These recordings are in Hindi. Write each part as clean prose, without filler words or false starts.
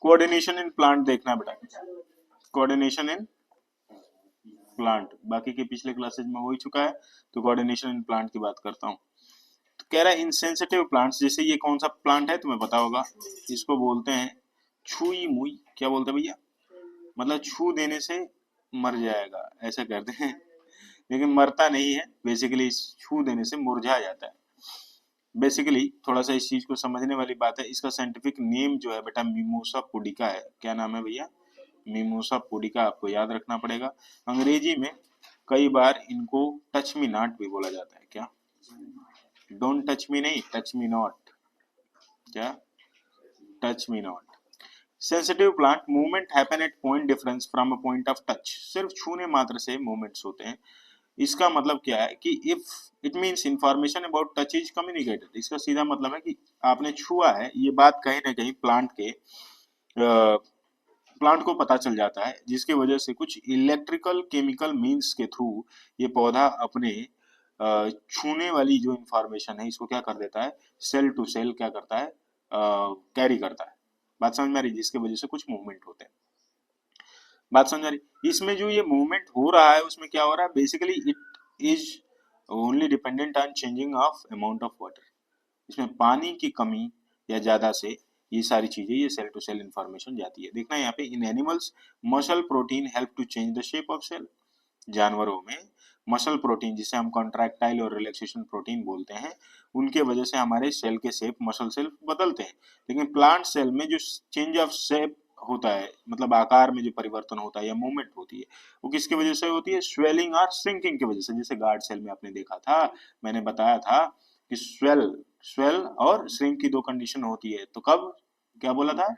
कोऑर्डिनेशन इन प्लांट देखना है बेटा, कोऑर्डिनेशन इन प्लांट, बाकी के पिछले क्लासेज में हो ही चुका है, तो कोऑर्डिनेशन इन प्लांट की बात करता हूँ। तो कह रहा है इनसेंसिटिव प्लांट्स, जैसे ये कौन सा प्लांट है तुम्हें पता होगा, इसको बोलते हैं छुई मुई, क्या बोलते हैं भैया, मतलब छू देने से मर जाएगा ऐसा करते हैं, लेकिन मरता नहीं है, बेसिकली छू देने से मुरझा जाता है। बेसिकली थोड़ा सा इस चीज को समझने वाली बात है, इसका साइंटिफिक नेम जो है बेटा मिमोसा पुडिका है। क्या नाम है भैया, मिमोसा पुडिका, आपको याद रखना पड़ेगा। अंग्रेजी में कई बार इनको टच मी नॉट भी बोला जाता है, क्या, डोंट टच मी नहीं, टच मी नॉट, क्या, touch me not. Sensitive plant movement happen at point difference from a point of touch, सिर्फ छूने मात्र से मूवमेंट्स होते हैं। इसका मतलब क्या है कि if it means information about touch is communicated, इसका सीधा मतलब है कि आपने छुआ है, ये बात कहीं ना कहीं प्लांट को पता चल जाता है, जिसकी वजह से कुछ इलेक्ट्रिकल केमिकल मीन्स के थ्रू ये पौधा अपने छूने वाली जो इंफॉर्मेशन है इसको क्या कर देता है, सेल टू सेल क्या करता है, कैरी करता है। बात समझ में आ रही, जिसकी वजह से कुछ मूवमेंट होते हैं। बात समझ आ रही, इसमें जो ये मूवमेंट हो रहा है उसमें क्या हो रहा है, basically it is only dependent on changing of amount of water, इसमें पानी की कमी या ज्यादा से ये सारी चीजें, ये सेल टू सेल इंफॉर्मेशन जाती है। देखना यहाँ पे, इन animals muscle protein help to change the shape of cell, जानवरों में मसल प्रोटीन जिसे हम कॉन्ट्रैक्टाइल और रिलैक्सेशन प्रोटीन बोलते हैं, उनके वजह से हमारे सेल के शेप, मसल सेल बदलते हैं। लेकिन प्लांट सेल में जो चेंज ऑफ शेप होता है, मतलब आकार में जो परिवर्तन होता है या मूवमेंट होती है, वो किसकी वजह से होती है, स्वेलिंग और श्रिंकिंग की वजह से। जैसे गार्ड सेल में आपने देखा था, मैंने बताया था कि स्वेल और श्रिंक की दो कंडीशन होती है, तो कब क्या बोला था,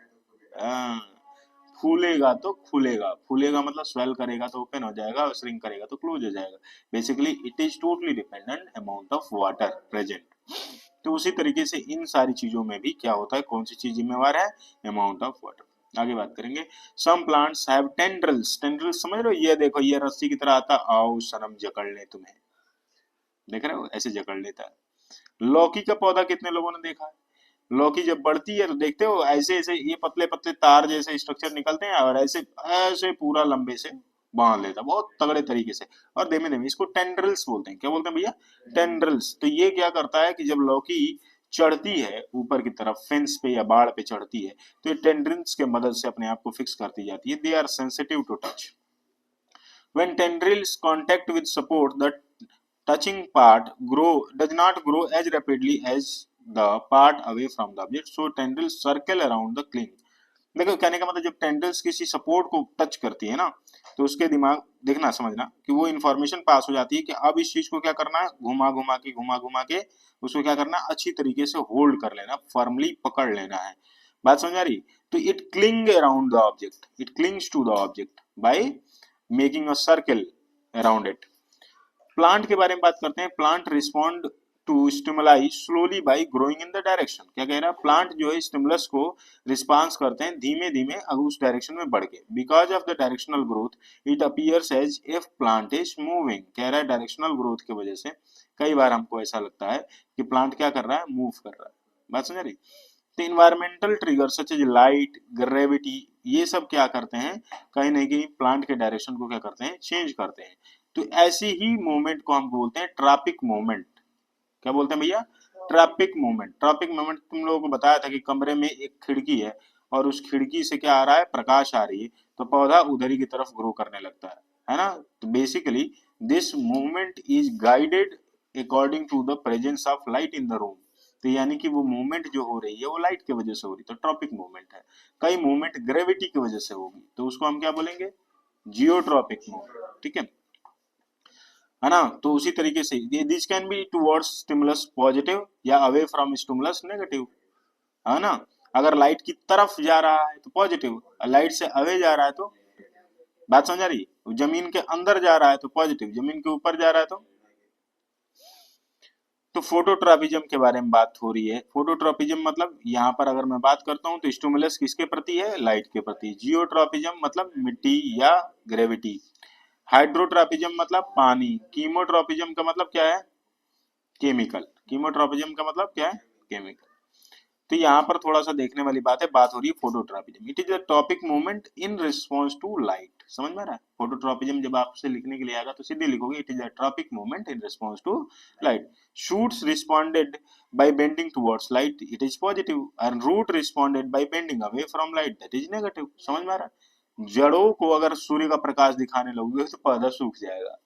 फूलेगा तो खुलेगा, फूलेगा मतलब स्वेल करेगा तो ओपन हो जाएगा और श्रिंक करेगा तो क्लोज हो जाएगा। Basically it is totally dependent amount of water present. तो उसी तरीके से इन सारी चीजों में भी क्या होता है, कौन सी चीज जिम्मेवार है, अमाउंट ऑफ वाटर। आगे बात करेंगे, some plants have tendrils, tendrils समझ रहे हो, ये देखो ये रस्सी की तरह आता, आओ सनम जकड़ ले तुम्हें, देख रहे हो ऐसे जकड़ लेता है। लौकी का पौधा कितने लोगों ने देखा है, लौकी जब बढ़ती है तो देखते हो ऐसे ऐसे ये पतले पतले तार जैसे स्ट्रक्चर निकलते हैं, और ऐसे ऐसे पूरा लंबे से बांध लेता बहुत तगड़े तरीके से, और धीमे धीमे, इसको टेंड्रिल्स बोलते हैं। क्या बोलते हैं भैया, टेंड्रिल्स। तो ये क्या करता है कि जब लौकी चढ़ती है ऊपर की तरफ, फेंस पे या बाड़ पे चढ़ती है, तो ये टेंड्रिल्स के मदद से अपने आप को फिक्स करती जाती है। They are sensitive to touch, when tendrils contact with support, the touching part does not grow as rapidly as the part away from the object, so tendrils circle around the cling। देखो कहने का मतलब, जब टेंडल्स किसी सपोर्ट को टच करती है ना, तो उसके दिमाग, देखना समझना कि वो इन्फॉर्मेशन पास हो जाती है कि अब इस चीज को क्या करना है, घुमा घुमा के उसको क्या करना है, अच्छी तरीके से होल्ड कर लेना, फर्मली पकड़ लेना है। बात समझ आ रही, तो it cling around the object, it clings to the object by making a circle around it. Plant के बारे में बात करते हैं, plant respond to stimuli slowly by growing in the direction. क्या कह रहा है, प्लांट जो है स्टिमुलस को रिस्पॉन्स करते हैं धीमे धीमे उस डायरेक्शन में बढ़ के। Because of the directional growth it appears as if plant is moving. कह रहा है डायरेक्शनल ग्रोथ की वजह से कई बार हमको ऐसा लगता है कि प्लांट क्या कर रहा है, मूव कर रहा है। बात समझ रही, तो environmental trigger such as light, gravity, ये सब क्या करते हैं, कहीं ना कहीं प्लांट के डायरेक्शन को क्या करते हैं, चेंज करते हैं। तो ऐसी ही मूवमेंट को हम बोलते हैं ट्रॉपिक मूवमेंट। क्या बोलते हैं भैया, ट्रॉपिक मूवमेंट। ट्रॉपिक मूवमेंट तुम लोगों को बताया था कि कमरे में एक खिड़की है और उस खिड़की से क्या आ रहा है, प्रकाश आ रही है, तो पौधा उधर ही की तरफ ग्रो करने लगता है ना। तो basically this movement is guided according to the presence of light in the room. तो यानी कि वो मूवमेंट जो हो रही है वो लाइट की वजह से हो रही है, तो ट्रॉपिक मूवमेंट है। कई मूवमेंट ग्रेविटी की वजह से होगी, तो उसको हम क्या बोलेंगे, जियोट्रॉपिक मूवमेंट। ठीक है ना। तो उसी तरीके से this can be towards stimulus positive या अवे फ्रॉम स्टिमुलस नेगेटिव, है ना। अगर लाइट की तरफ जा रहा है तो पॉजिटिव, लाइट से अवे जा रहा है तो, बात समझ आ रही, जमीन के अंदर जा रहा है तो पॉजिटिव, जमीन के ऊपर जा रहा है तो फोटोट्रॉपिज्म के बारे में बात हो रही है। फोटोट्रॉपिज्म मतलब यहाँ पर अगर मैं बात करता हूँ तो स्टिमुलस किसके प्रति है, लाइट के प्रति। जियोट्रॉपिज्म मतलब मिट्टी या ग्रेविटी। हाइड्रोट्रॉपिज्म मतलब पानी। कीमोट्रॉपिज्म का मतलब क्या है, केमिकल। कीमोट्रॉपिज्म का मतलब क्या है, केमिकल। तो यहाँ पर थोड़ा सा देखने वाली बात है, बात हो रही है phototropism. It is a tropic movement in response to light. समझ में आ रहा है? फोटोट्रॉपिज्म जब आपसे लिखने के लिए आएगा तो सीधे लिखोगे it is a tropic movement in response to light. Shoots responded by bending towards light, it is positive, and root responded by bending away from light, that is negative। समझ में आ रहा है? जड़ों को अगर सूर्य का प्रकाश दिखाने लगोगे तो पौधा सूख जाएगा,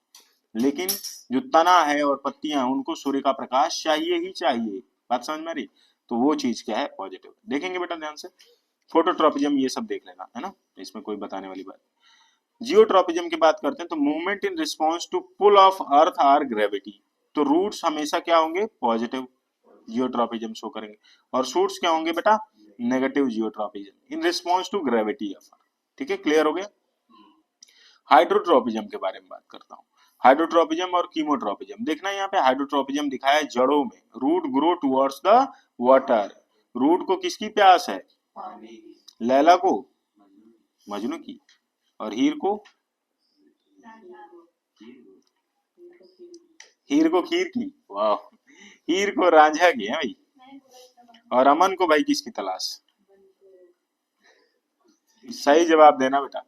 लेकिन जो तना है और पत्तियां उनको सूर्य का प्रकाश चाहिए ही चाहिए। बात समझ में आ रही? तो वो चीज क्या है? पॉजिटिव। देखेंगे बेटा ध्यान से, फोटोट्रॉपिज्म ये सब देख लेना, है ना, इसमें कोई बताने वाली बात। जियोट्रॉपिज्म की बात करते हैं तो movement in response to pull of earth or gravity. तो रूट्स हमेशा क्या होंगे? पॉजिटिव जियोट्रॉपिज्म शो करेंगे, और शूट्स क्या होंगे बेटा? Negative geotropism in response to gravity of earth. ठीक है, क्लियर हो गया? हाइड्रोट्रॉपिज्म के बारे में बात करता हूँ। हाइड्रोट्रॉपिज्म और कीमोट्रॉपिज्म देखना, यहाँ पे हाइड्रोट्रॉपिज्म दिखाया है जड़ों में, root grow towards the water. Root को किसकी प्यास है? लैला को मजनू की, और हीर को खीर की। वाह, हीर को रांझा की है भाई, और अमन को भाई किसकी तलाश? सही जवाब देना बेटा,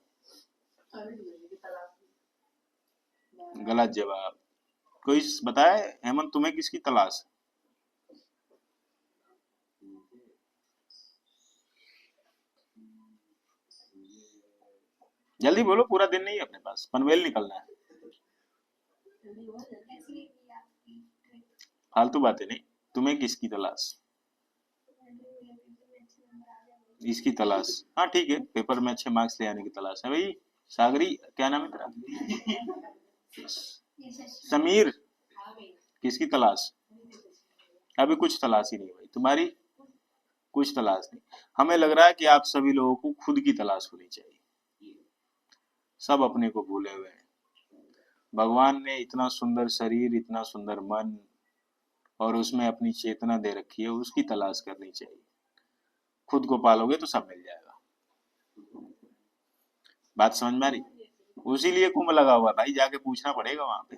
गलत जवाब। कोई बताए हेमंत तुम्हें किसकी तलाश? जल्दी बोलो, पूरा दिन नहीं है अपने पास, पनवेल निकलना है। फालतू बातें नहीं, तुम्हें किसकी तलाश? इसकी तलाश, हाँ ठीक है, पेपर में अच्छे मार्क्स ले आने की तलाश है भाई। सागरी, क्या नाम है तेरा? समीर, किसकी तलाश? अभी कुछ तलाश ही नहीं भाई तुम्हारी, कुछ तलाश नहीं। हमें लग रहा है कि आप सभी लोगों को खुद की तलाश होनी चाहिए, सब अपने को भूले हुए हैं। भगवान ने इतना सुंदर शरीर, इतना सुंदर मन, और उसमें अपनी चेतना दे रखी है, उसकी तलाश करनी चाहिए। खुद को पालोगे तो सब मिल जाएगा। बात समझ में आ रही? उसी लिए कुंभ लगा हुआ भाई, जाके पूछना पड़ेगा वहां पे।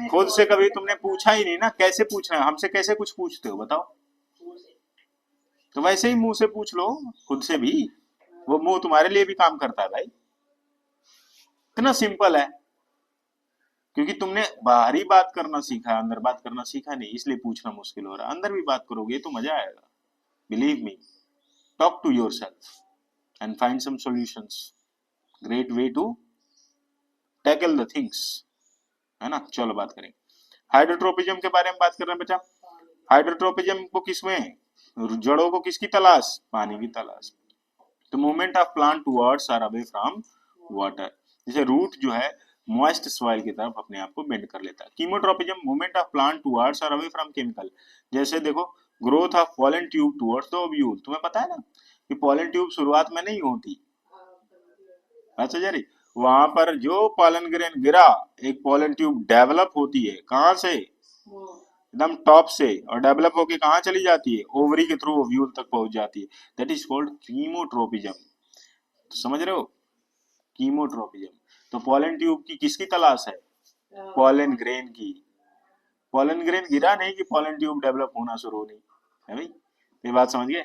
खुद से कभी तुमने पूछा ही नहीं ना, कैसे पूछना है? हमसे कैसे कुछ पूछते हो बताओ? तो वैसे ही मुंह से पूछ लो खुद से भी, वो मुंह तुम्हारे लिए भी काम करता है भाई। इतना सिंपल है, क्योंकि तुमने बाहरी बात करना सीखा, अंदर बात करना सीखा नहीं, इसलिए पूछना मुश्किल हो रहा है। अंदर भी बात करोगे तो मजा आएगा, believe me. Talk to yourself and find some solutions, great way to tackle the things, है ना। चलो बात करें हाइड्रोट्रोपिज्म के बारे में। बात कर रहे हैं बेटा, हाइड्रोट्रोपिज्म को किसमें? जड़ों को किसकी तलाश? पानी की तलाश। तो movement of plant towards or away from water. जैसे रूट जो है मॉइस्ट सॉइल की तरफ अपने आप को बेंड कर लेता है। Chemotropism movement of plant towards or away from chemical. जैसे देखो, growth of pollen tube towards the ovule. तुम्हें पता है ना कि पॉलन ट्यूब शुरुआत में नहीं होती, अच्छा जा रही, वहां पर जो पॉलन ग्रेन गिरा, एक पॉलन ट्यूब डेवलप होती है। कहां से? एकदम टॉप से, और डेवलप होके कहाँ चली जाती है? ओवरी के थ्रू ओव्यूल तक पहुंच जाती है। That is called chemotropism. तो समझ रहे हो? कीमोट्रोपिज्म। तो पॉलन ट्यूब की किसकी तलाश है? पॉलन ग्रेन की। पॉलन ग्रेन गिरा नहीं कि पॉलन ट्यूब डेवलप होना शुरू हो, नहीं है भाई। ये बात समझ गए?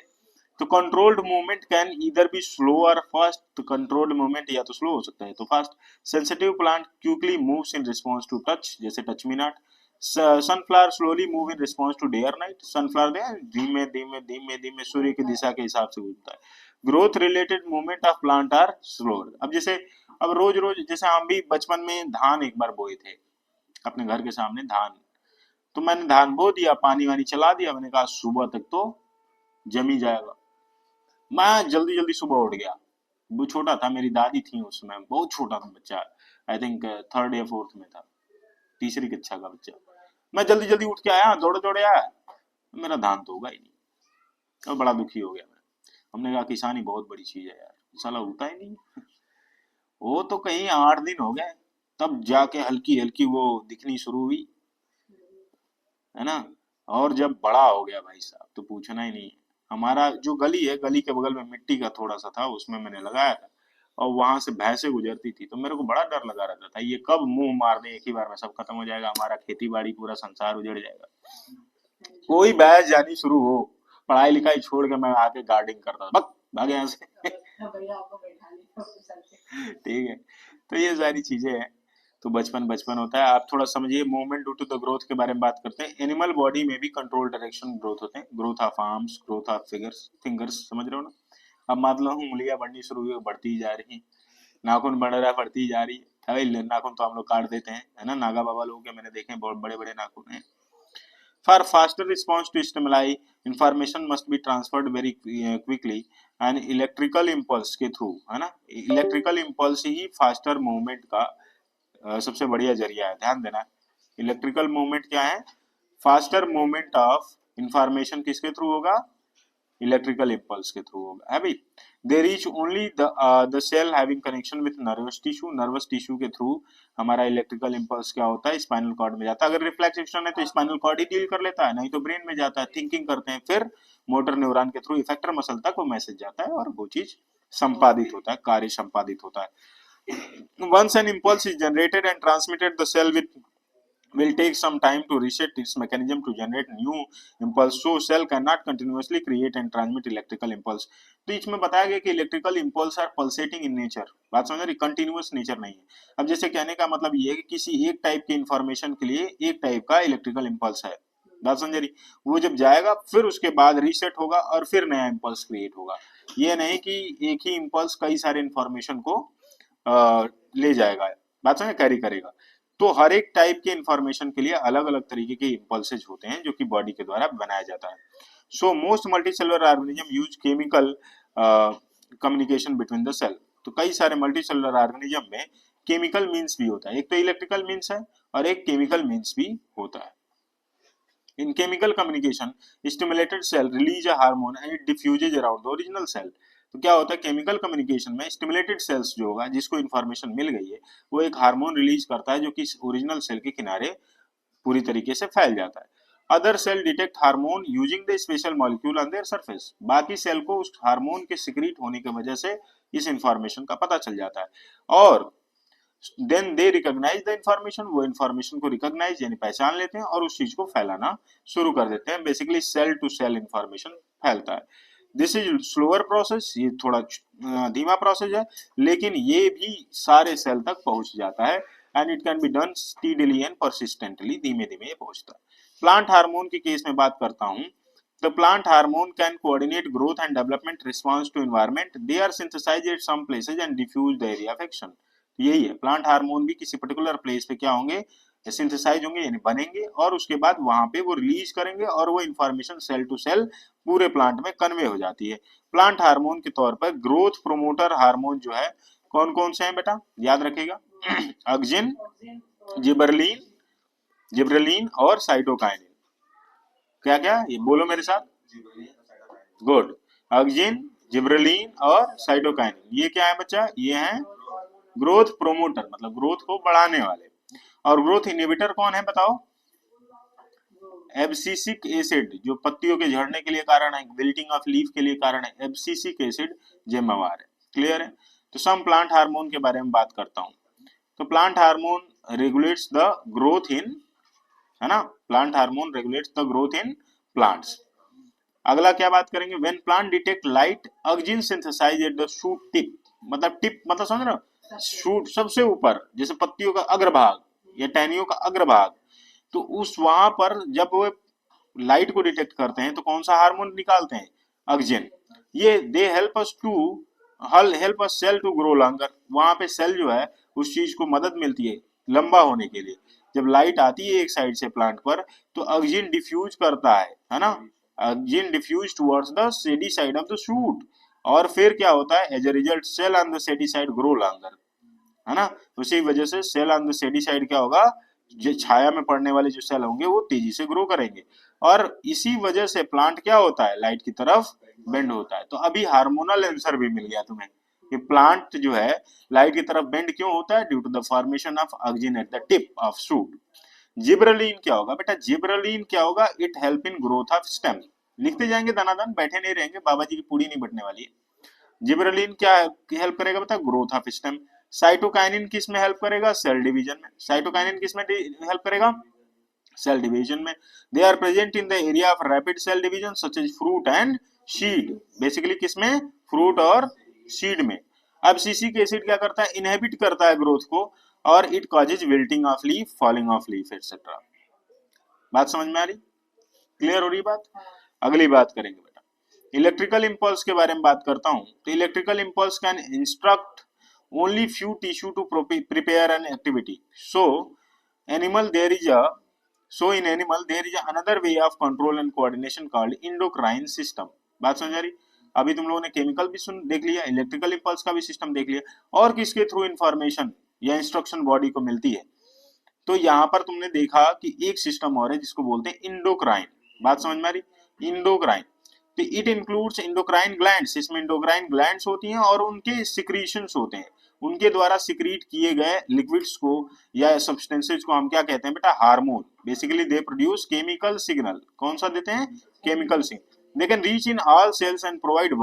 तो controlled movement can either be slow और फास्ट। तो कंट्रोल्ड मूवमेंट या तो स्लो हो सकता है तो fast. Sensitive plant quickly moves in response to touch, जैसे touch me not. Sunflower slowly move in response to day और नाइट। सनफ्लावर धीमे धीमे धीमे धीमे सूर्य की दिशा के हिसाब से घूमता है। Growth related movement of plant are slow. अब जैसे, अब रोज रोज, जैसे हम भी बचपन में धान एक बार बोए थे अपने घर के सामने धान, तो मैंने धान बो दिया, पानी वानी चला दिया, मैंने कहा सुबह तक तो जमी जाएगा। मैं जल्दी जल्दी सुबह उठ गया। वो छोटा था, मेरी दादी थी उस समय, बहुत छोटा था बच्चा, आई थिंक थर्ड या फोर्थ में था, तीसरी कक्षा का बच्चा। मैं जल्दी जल्दी उठ के आया, दौड़े दौड़े आया, मेरा धान तो होगा ही नहीं। और बड़ा दुखी हो गया मैं। हमने कहा किसानी बहुत बड़ी चीज है यार, साला होता ही नहीं। वो तो कहीं 8 दिन हो गए, तब जाके हल्की हल्की वो दिखनी शुरू हुई, है ना। और जब बड़ा हो गया भाई साहब तो पूछना ही नहीं। हमारा जो गली है, गली के बगल में मिट्टी का थोड़ा सा था, उसमें मैंने लगाया था। और वहां से भैंसे गुजरती थी, तो मेरे को बड़ा डर लगा रहता था ये कब मुंह मार दे एक ही बार में, सब खत्म हो जाएगा, हमारा खेती बाड़ी पूरा संसार उजड़ जाएगा। कोई भैंस जानी शुरू हो, पढ़ाई लिखाई छोड़ के मैं आके गार्डनिंग करता था, बक भागे यहाँ से। ठीक है, तो ये सारी चीजें हैं। तो बचपन बचपन होता है। आप थोड़ा समझिए movement due to the growth के बारे में बात करते हैं। एनिमल बॉडी में भी कंट्रोल डायरेक्शन ग्रोथ होते हैं, growth of arms, growth of figures, fingers, समझ रहे हो ना। अब मान लो उंगलियां बढ़नी शुरू हुई, बढ़ती ही जा रही, नाखून बढ़ रहा है, बढ़ती ही जा रही है। अरे नाखून तो हम लोग काट देते हैं, है ना, नागा बाबा लोगों के मैंने देखे हैं, बहुत बड़े बड़े नाखून हैं। For faster response to stimuli, information must be transferred very quickly and electrical impulse के थ्रू, है ना। इलेक्ट्रिकल इम्पल्स ही फास्टर मूवमेंट का सबसे बढ़िया जरिया है, ध्यान देना। इलेक्ट्रिकल मूवमेंट क्या है, फास्टर मूवमेंट ऑफ इंफॉर्मेशन किसके थ्रू होगा, इलेक्ट्रिकल इम्पल्स के थ्रू होगा, है भाई। They reach only the cell having connection with nervous tissue, nervous tissue के थ्रू हमारा इलेक्ट्रिकल इम्पल्स क्या होता है, स्पाइनल कॉर्ड में जाता है। अगर रिफ्लेक्स एक्शन है तो स्पाइनल कॉर्ड ही डील कर लेता है, नहीं तो ब्रेन में जाता है, थिंकिंग करते हैं, फिर मोटर न्यूरॉन के थ्रू इफेक्टर मसल तक वो मैसेज जाता है और वो चीज संपादित होता है, कार्य संपादित होता है। Once an impulse is generated and transmitted, the cell will take some time to reset its mechanism to generate new impulse, so cell cannot continuously create and transmit electrical impulse। तो इसमें बताया गया कि electrical impulse are pulsating in nature, बात समझ रही, कंटिन्यूअस नेचर नहीं है। अब जैसे कहने का मतलब ये है कि किसी एक टाइप के इंफॉर्मेशन के लिए एक टाइप का इलेक्ट्रिकल इम्पल्स है, बात समझ रही, वो जब जाएगा फिर उसके बाद रीसेट होगा और फिर नया इम्पल्स क्रिएट होगा। ये नहीं कि एक ही इम्पल्स कई सारे इंफॉर्मेशन को ले जाएगा, बात समझ, कैरी करेगा। तो हर एक टाइप के इंफॉर्मेशन के लिए अलग अलग तरीके के इम्पल्सेज होते हैं जो कि बॉडी के द्वारा बनाया जाता है। So most multicellular organism use chemical communication between the cell. तो कई सारे मल्टीसेलुलर ऑर्गेनिज्म में केमिकल मीन्स भी होता है, एक तो इलेक्ट्रिकल मीन्स है और एक केमिकल मीन्स भी होता है। In chemical communication, stimulated cell release a hormone and it diffuses around the original cell। तो क्या होता है केमिकल कम्युनिकेशन में, स्टिमुलेटेड सेल्स जो होगा जिसको इन्फॉर्मेशन मिल गई है वो एक हार्मोन रिलीज करता है जो कि ओरिजिनल सेल के किनारे पूरी तरीके से फैल जाता है। Other cell detect hormone using the special molecule on their surface. बाकी सेल को उस हार्मोन के सिक्रीट होने की वजह से इस इंफॉर्मेशन का पता चल जाता है और then they recognise the information, वो इंफॉर्मेशन को रिकॉग्नाइज यानी पहचान लेते हैं और उस चीज को फैलाना शुरू कर देते हैं। Basically cell to cell information फैलता है। दिस इज स्लोअर प्रोसेस, ये थोड़ा धीमा प्रोसेस है लेकिन ये भी सारे सेल तक पहुंच जाता है and it can be done speedily and persistently, धीमे धीमे ये पहुंचता है। प्लांट हार्मोन के केस में बात करता हूं, the plant hormone can coordinate growth and development response to environment, they are synthesized at some places and diffuse the area of action। यही है, प्लांट हार्मोन भी किसी पर्टिकुलर प्लेस पे क्या होंगे, सिंथेसाइज होंगे यानी बनेंगे और उसके बाद वहां पे वो रिलीज करेंगे और वो इंफॉर्मेशन सेल टू सेल पूरे प्लांट में कन्वे हो जाती है। प्लांट हार्मोन के तौर पर ग्रोथ प्रोमोटर हार्मोन जो है कौन कौन से हैं बेटा, याद रखेगा, ऑक्सिन, जिबरलिन, जिब्रेलिन और साइटोकाइनिन। क्या क्या, ये बोलो मेरे साथ, गुड, ऑक्सिन, जिब्रेलिन और साइटोकाइनिन, ये क्या है बच्चा, ये है ग्रोथ प्रोमोटर, मतलब ग्रोथ को बढ़ाने वाले। और ग्रोथ इनहिबिटर कौन है बताओ, एब्सिसिक एसिड, जो पत्तियों के झड़ने के लिए कारण है, विल्टिंग ऑफ लीफ के लिए कारण है, एब्सिसिक एसिड जिम्मेवार है। क्लियर है। तो सम प्लांट हार्मोन के बारे में बात करता हूं। तो plant hormone regulates the growth in, है ना, plant hormone regulates the growth in plants. अगला क्या बात करेंगे, when plant detect light, auxin synthesise at the shoot tip, मतलब टिप मतलब समझ रहे हो, शूट सबसे ऊपर, जैसे पत्तियों का अग्रभाग या टहनियों का अग्रभाग, तो उस वहां पर जब वो लाइट को डिटेक्ट करते हैं तो कौन सा हार्मोन निकालते हैं, ऑक्सिन। ये they help us to help us cell to grow longer, वहां पे सेल जो है उस चीज को मदद मिलती है लंबा होने के लिए। जब लाइट आती है एक साइड से प्लांट पर तो ऑक्सिन डिफ्यूज करता है ना, auxin diffuse towards the shady side of the shoot और फिर क्या होता है, as a result cell on the shady side grow longer, है ना। उसी वजह से cell on the shady side क्या होगा, जो छाया में पड़ने वाले जो सेल होंगे वो तेजी से ग्रो करेंगे और इसी वजह से प्लांट क्या होता है, लाइट की तरफ बेंड होता है। तो अभी हार्मोनल आंसर भी मिल गया तुम्हें कि प्लांट जो है लाइट की तरफ बेंड क्यों होता है, due to the formation of auxin at the tip of shoot. Gibberellin क्या होगा बेटा, जिब्रेलिन क्या होगा, it help in growth of stem. लिखते जाएंगे दनादन, बैठे नहीं रहेंगे, बाबा जी की पूड़ी नहीं बटने वाली है। जिबरेलिन क्या हेल्प करेगा बता, ग्रोथ ऑफ स्टेम। साइटोकाइनिन किस में हेल्प करेगा, सेल डिवीजन में। साइटोकाइनिन किस में हेल्प करेगा, सेल डिवीजन में। They are present in the area of rapid cell division such as fruit and seed, basically किसमें, फ्रूट और सीड में। अब सिसिक एसिड क्या करता है, इनहेबिट करता है ग्रोथ को, और it causes wilting of leaf, falling of leaf etcetera. बात समझ में आ रही, क्लियर हो रही बात। अगली बात करेंगे बेटा, इलेक्ट्रिकल इंपल्स के बारे में बात करता हूं। तो electrical impulse can instruct only few tissue to prepare an activity. So animal there is a So in animal there is another way of control and coordination called endocrine system। बात समझ आ रही। अभी तुम लोगों ने केमिकल भी सुन देख लिया, इलेक्ट्रिकल इंपल्स का भी सिस्टम देख लिया, और किसके थ्रू इंफॉर्मेशन या इंस्ट्रक्शन बॉडी को मिलती है। तो यहाँ पर तुमने देखा कि एक सिस्टम और है जिसको बोलते हैं इंडोक्राइन। बात समझ में आ रही, इंडोक्राइन। तो इट इंक्लूड्स इंडोक्राइन ग्लैंड्स, इसमें इंडोक्राइन ग्लैंड्स होती हैं और उनके सिक्रीशंस होते हैं, उनके द्वारा सिक्रीट किए गए लिक्विड्स को या सब्सटेंसेज को हम क्या कहते हैं बेटा, hormone. Basically they produce chemical signal. कौन सा देते हैं, chemical signal. They can reach in all cells and provide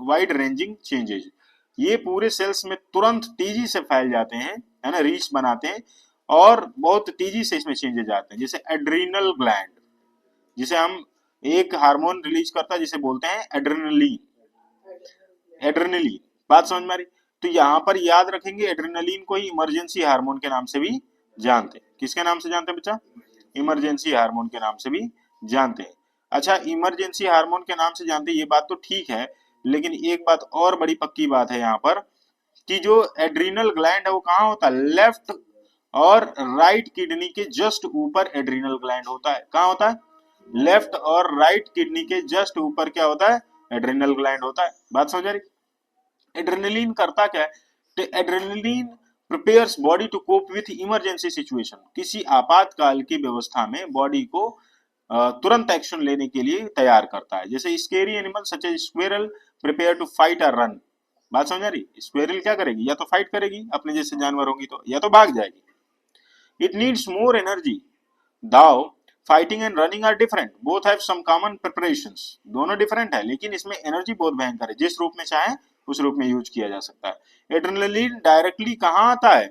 wide ranging changes. ये पूरे सेल्स में तुरंत तेजी से फैल जाते हैं, है ना, रीच बनाते हैं, और बहुत तेजी से इसमें चेंजेज आते हैं। जैसे एड्रीनल ग्लैंड, जिसे हम एक हार्मोन रिलीज करता है जिसे बोलते हैं एड्रेनलिन। एड्रेनलिन, बात समझ में आ रही। तो यहाँ पर याद रखेंगे एड्रेनलिन को ही इमरजेंसी हार्मोन के नाम से भी जानते हैं। किसके नाम से जानते हैं बच्चा, इमरजेंसी हार्मोन के नाम से भी जानते हैं। अच्छा, इमरजेंसी हार्मोन के नाम से जानते हैं, ये बात तो ठीक है, लेकिन एक बात और बड़ी पक्की बात है यहाँ पर, कि जो एड्रीनल ग्लैंड है वो कहाँ होता है, लेफ्ट और राइट किडनी के जस्ट ऊपर एड्रीनल ग्लैंड होता है। कहाँ होता है, लेफ्ट और राइट किडनी के जस्ट ऊपर क्या होता है, एड्रीनल ग्लैंड होता है। बात समझ आ रही। एड्रेनलिन करता क्या है, तो adrenaline prepares body to cope with emergency situation. किसी आपातकाल की व्यवस्था में बॉडी को तुरंत एक्शन लेने के लिए तैयार करता है। जैसे scary animal such as squirrel prepare to fight और रन। बात समझ आ रही, स्क्वेरल क्या करेगी, या तो फाइट करेगी अपने जैसे जानवर होंगी तो, या तो भाग जाएगी। It needs more energy, though fighting and running are different, both have some common preparations. दोनों डिफरेंट है, लेकिन इसमें एनर्जी बहुत भयंकर है, जिस रूप में चाहे उस रूप में यूज किया जा सकता है। एड्रेनलिन डायरेक्टली कहाँ आता है,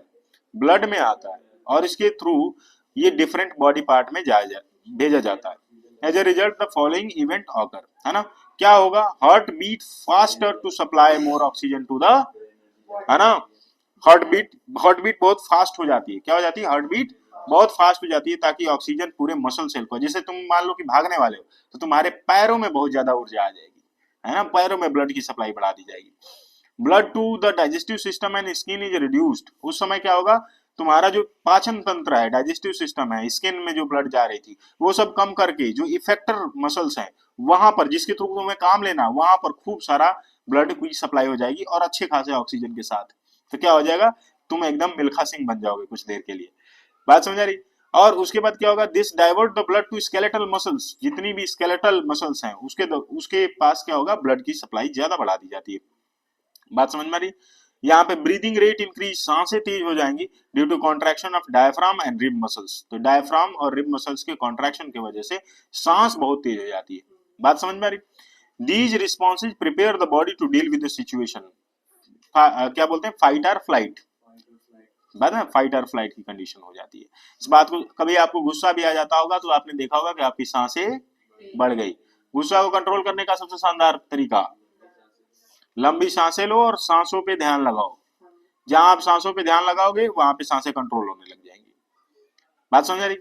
ब्लड में आता है, और इसके थ्रू ये डिफरेंट बॉडी पार्ट में भेजा जाता है। As a result the following event occur, है ना, क्या होगा, heart beat faster to supply more oxygen to the, है ना, हार्ट बीट बहुत फास्ट हो जाती है। क्या हो जाती है, हार्ट बीट बहुत फास्ट हो जाती है, ताकि ऑक्सीजन पूरे मसल सेल को, जैसे तुम मान लो कि भागने वाले हो तो तुम्हारे पैरों में बहुत ज्यादा ऊर्जा आ जाएगी, है ना, पैरों में ब्लड की सप्लाई बढ़ा दी जाएगी। Blood to the digestive system and skin is reduced. उस समय क्या होगा, तुम्हारा जो पाचन तंत्र है, डाइजेस्टिव सिस्टम है, स्किन में जो ब्लड जा रही थी वो सब कम करके जो इफेक्टर मसल्स हैं वहां पर, जिसके थ्रू तुम्हें काम लेना, वहां पर खूब सारा ब्लड की सप्लाई हो जाएगी और अच्छे खासे ऑक्सीजन के साथ। तो क्या हो जाएगा, तुम एकदम मिल्खा सिंह बन जाओगे कुछ देर के लिए। बात समझ आ रही। और उसके बाद क्या होगा, this divert the blood to skeletal muscles. जितनी भी स्केलेटल मसल्स हैं उसके पास क्या होगा, ब्लड की सप्लाई ज्यादा बढ़ा दी जाती है। बात समझ में आ रही। यहाँ पे ब्रीदिंग रेट इंक्रीज, सांसें तेज हो जाएंगी due to contraction of diaphragm and rib muscles. तो डायफ्राम और रिब मसल्स के कॉन्ट्रैक्शन की वजह से सांस बहुत तेज हो जाती है। बात समझ में आ रही। These responses prepare the body to deal with the situation. क्या बोलते हैं, फाइट और फ्लाइट। बाद में फाइट और फ्लाइट की कंडीशन हो जाती है। इस बात को, कभी आपको गुस्सा भी आ जाता होगा तो आपने देखा होगा कि आपकी सांसें बढ़ गई। गुस्सा को कंट्रोल करने का सबसे शानदार तरीका, लंबी सांसें लो और सांसों पे ध्यान लगाओ। जहां आप सांसों पे ध्यान लगाओगे वहां पे सांसें कंट्रोल होने लग जाएंगी। बात समझ आ रही।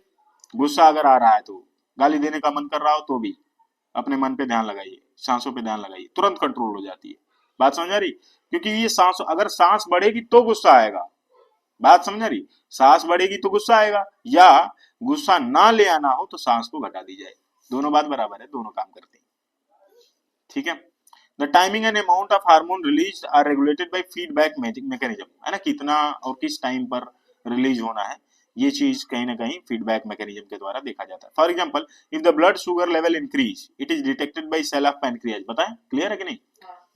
गुस्सा अगर आ रहा है तो, गाली देने का मन कर रहा हो तो भी अपने मन पे ध्यान लगाइए, सांसों पे ध्यान लगाइए, तुरंत कंट्रोल हो जाती है। बात समझ आ रही। क्योंकि ये सांस, अगर सांस बढ़ेगी तो गुस्सा आएगा। बात समझ आ रही, सांस बढ़ेगी तो गुस्सा आएगा, या गुस्सा ना ले आना हो तो सांस को घटा दी जाए। दोनों बात बराबर है, दोनों काम करते हैं। ठीक है। The timing and amount of hormone release are regulated by feedback mechanism, है ना, कितना और किस टाइम पर रिलीज होना है, ये चीज कहीं ना कहीं फीडबैक मैकेनिज्म के द्वारा देखा जाता है। For example, if the blood sugar level increase it is detected by cell of pancreas. बताएं, क्लियर है कि नहीं।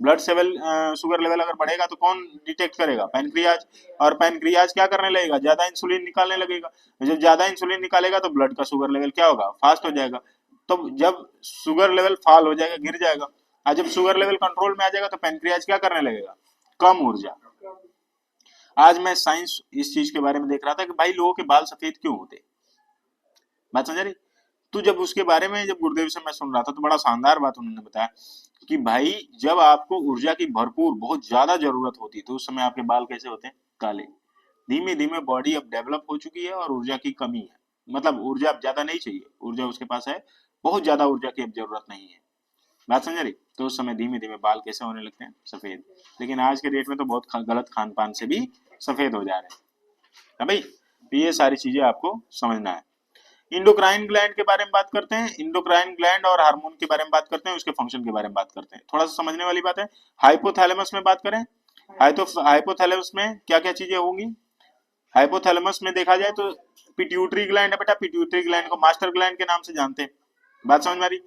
ब्लड शुगर लेवल अगर बढ़ेगा तो कौन डिटेक्ट करेगा, पैनक्रियाज। और पैनक्रियाज क्या करने लगेगा, ज्यादा इंसुलिन निकालने लगेगा। जब ज्यादा इंसुलिन निकालेगा तो ब्लड का शुगर लेवल क्या होगा, फास्ट हो जाएगा। तो जब शुगर लेवल फॉल हो जाएगा, गिर जाएगा, आज जब शुगर लेवल कंट्रोल में आ जाएगा तो पैनक्रियाज क्या करने लगेगा, कम ऊर्जा। आज मैं साइंस इस चीज के बारे में देख रहा था कि भाई लोगों के बाल सफेद क्यों होते, बात समझ रही। तो जब उसके बारे में जब गुरुदेव से मैं सुन रहा था तो बड़ा शानदार बात उन्होंने बताया कि भाई जब आपको ऊर्जा की भरपूर बहुत ज्यादा जरूरत होती है तो उस समय आपके बाल कैसे होते हैं, काले। धीमे धीमे बॉडी अब डेवलप हो चुकी है और ऊर्जा की कमी है, मतलब ऊर्जा अब ज्यादा नहीं चाहिए, ऊर्जा उसके पास है, बहुत ज्यादा ऊर्जा की अब जरूरत नहीं है, बात समझ रही। तो उस समय धीमे धीमे बाल कैसे होने लगते हैं, सफेद। लेकिन आज के डेट में तो बहुत गलत खान पान से भी सफेद हो जा रहे हैं भाई। तो ये सारी चीजें आपको समझना है। इंडोक्राइन ग्लैंड के बारे में बात करते हैं, इंडोक्राइन ग्लैंड और हार्मोन के बारे में बात करते हैं, उसके फंक्शन के बारे में बात करते हैं, थोड़ा सा समझने वाली बात है। हाइपोथैलेमस में बात करें, हाइपोथैलेमस में क्या क्या चीजें होंगी। हाइपोथैलेमस में देखा जाए तो पिट्यूटरी ग्लैंड है बेटा, पिट्यूटरी ग्लैंड को मास्टर ग्लैंड के नाम से जानते हैं, बात समझ में आ रही।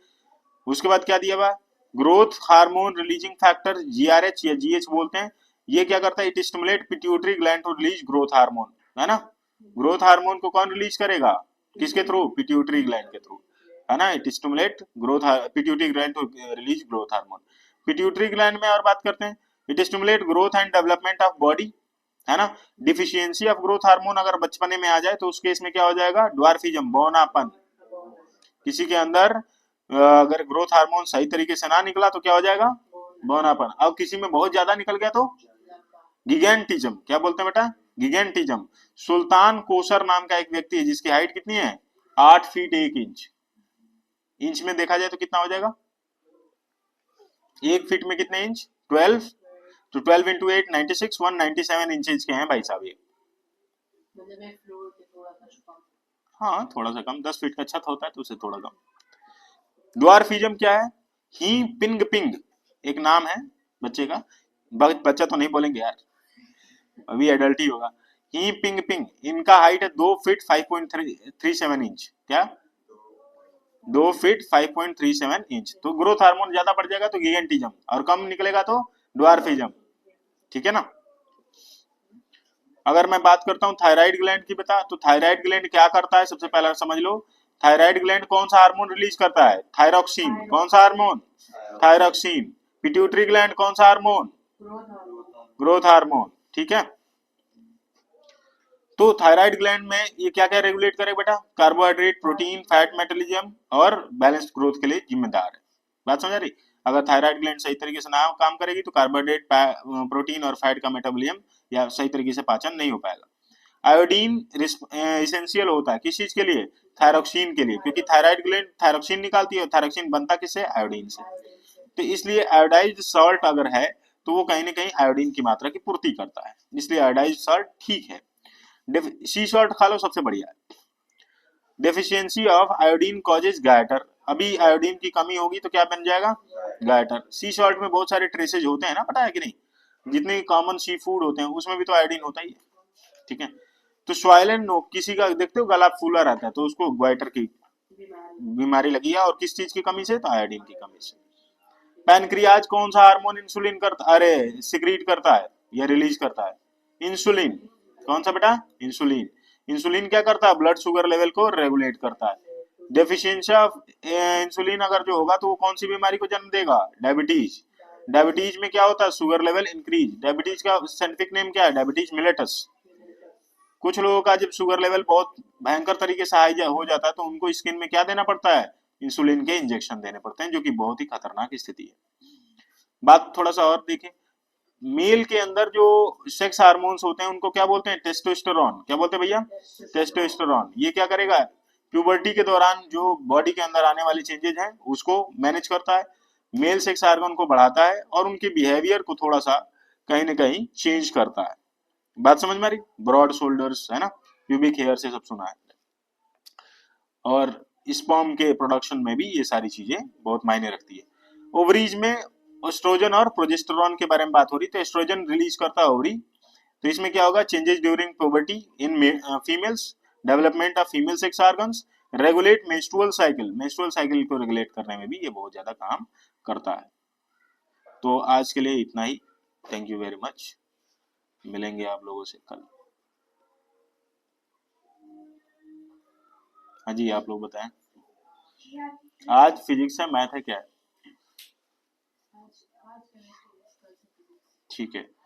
उसके बाद क्या दिया हुआ, growth hormone releasing factor GRH या जीएच बोलते हैं। ये क्या करता है, it stimulate pituitary gland to release growth hormone, है ना। ग्रोथ हार्मोन को कौन रिलीज करेगा, किसके थ्रू, पिट्यूटरी ग्लैंड के थ्रू, है ना। It stimulate growth, pituitary gland to release growth hormone. Pituitary gland में और बात करते हैं, it stimulate growth and development of body, है ना। डिफिशियंसी ऑफ ग्रोथ हार्मोन अगर बचपने में आ जाए तो उस केस में क्या हो जाएगा, ड्वार्फिज्म, बौनापन। किसी के अंदर अगर ग्रोथ हार्मोन सही तरीके से ना निकला तो क्या हो जाएगा, बौनापन। अब किसी में बहुत ज्यादा निकल गया तो गिगेंटिज्म, क्या बोलते हैं बेटा, गिगेंटिज्म। सुल्तान कोसर नाम का एक व्यक्ति है जिसकी हाइट कितनी है, 8 फीट 1 इंच। इंच में देखा जाए तो कितना हो जाएगा, 1 फीट में कितने इंच, 12। तो 12 इंटू 8 96, 197 इंचेज के हैं भाई साहब ये। हाँ थोड़ा सा कम, 10 फीट का छत होता है तो उससे थोड़ा कम। ड्वार्फिज्म क्या है, ही पिंग पिंग एक नाम है बच्चे का, बच्चा तो नहीं बोलेंगे यार, अभी एडल्ट ही होगा। ही पिंग पिंग, इनका हाइट है 2 फीट 5.37 इंच, क्या 2 फीट 5.37 इंच। तो ग्रोथ हार्मोन ज्यादा बढ़ जाएगा तो गिगेंटिज्म, और कम निकलेगा तो ड्वार्फिज्म, ठीक है ना। अगर मैं बात करता हूँ थायराइड ग्लैंड की बता, तो थायराइड ग्लैंड क्या करता है, सबसे पहला समझ लो। थायराइड ग्लैंड कौन सा हार्मोन रिलीज करता है, थायरोक्सिन। कौन सा हार्मोन, थायरोक्सिन। पिट्यूटरी ग्लैंड कौन सा हार्मोन, ग्रोथ हार्मोन, ठीक है। तो थायराइड ग्लैंड में ये क्या क्या रेगुलेट करे बेटा, कार्बोहाइड्रेट, प्रोटीन, फैट मेटाबॉलिज्म और बैलेंस्ड ग्रोथ के लिए जिम्मेदार है, बात समझ आ रही। अगर थायराइड ग्लैंड सही तरीके से ना काम करेगी तो कार्बोहाइड्रेट, प्रोटीन और फैट का मेटाबॉलिज्म या सही तरीके से पाचन नहीं हो पाएगा। आयोडीन इसेंशियल होता है किस चीज के लिए, थायरोक्सिन के लिए, क्योंकि थायराइड ग्लैंड थायरोक्सिन निकालती है, थायरोक्सिन बनता किससे, आयोडीन से। तो इसलिए आयोडाइज्ड सॉल्ट अगर है तो वो कहीं ना कहीं आयोडीन की मात्रा की पूर्ति करता है, इसलिए आयोडाइज्ड सॉल्ट ठीक है। सी सॉल्ट खा लो सबसे बढ़िया है। डेफिशिएंसी ऑफ आयोडीन कॉजेज गायटर, अभी आयोडीन की कमी होगी तो क्या बन जाएगा, गायटर। सी सॉल्ट में बहुत सारे ट्रेसेज होते हैं ना, पता है कि नहीं, जितने कॉमन सी फूड होते हैं उसमें भी तो आयोडीन होता ही है, ठीक है। तो स्वाइलन नोक, किसी का देखते हो गला फूला रहता है तो उसको ग्वाइटर की बीमारी लगी है, और किस चीज की कमी से, तो आयोडीन की कमी से। पैनक्रियाज कौन सा हार्मोन इंसुलिन करता, अरे सिक्रीट करता है या रिलीज करता है, इंसुलिन। कौन सा बेटा, इंसुलिन। इंसुलिन क्या करता है, ब्लड शुगर लेवल को रेगुलेट करता है। डेफिशिएंसी ऑफ इंसुलिन अगर जो होगा तो वो कौन सी बीमारी को जन्म देगा, डायबिटीज। डायबिटीज में क्या होता है, शुगर लेवल इंक्रीज। डायबिटीज का साइंटिफिक नेम क्या है, डायबिटीज मिलेटस। कुछ लोगों का जब शुगर लेवल बहुत भयंकर तरीके से हाई हो जाता है तो उनको स्किन में क्या देना पड़ता है, इंसुलिन के इंजेक्शन देने पड़ते हैं, जो कि बहुत ही खतरनाक स्थिति है। बात थोड़ा सा और देखें, मेल के अंदर जो सेक्स हार्मोन्स होते हैं उनको क्या बोलते हैं, टेस्टोस्टेरोन। क्या बोलते हैं भैया, टेस्टोस्टेरोन। ये क्या करेगा, प्यूबर्टी के दौरान जो बॉडी के अंदर आने वाली चेंजेस हैं उसको मैनेज करता है, मेल सेक्स हार्मोन को बढ़ाता है और उनके बिहेवियर को थोड़ा सा कहीं ना कहीं चेंज करता है, बात समझ में आ रही। ब्रॉड शोल्डर्स, है ना, प्यूबिक हेयर से सब सुना है। और स्पर्म के प्रोडक्शन में भी ये सारी चीजें बहुत मायने रखती है। ओवरीज में एस्ट्रोजन और प्रोजेस्टेरॉन के बारे में बात हो रही, तो एस्ट्रोजन रिलीज करता है ओवरी, तो इसमें क्या होगा, changes during puberty in females, development of female sex organs, regulate menstrual cycle, menstrual cycle को रेगुलेट करने में भी ये बहुत ज्यादा काम करता है। तो आज के लिए इतना ही, थैंक यू वेरी मच, मिलेंगे आप लोगों से कल। हाँ जी, आप लोग बताएं, आज फिजिक्स है, मैथ है, क्या है? ठीक है।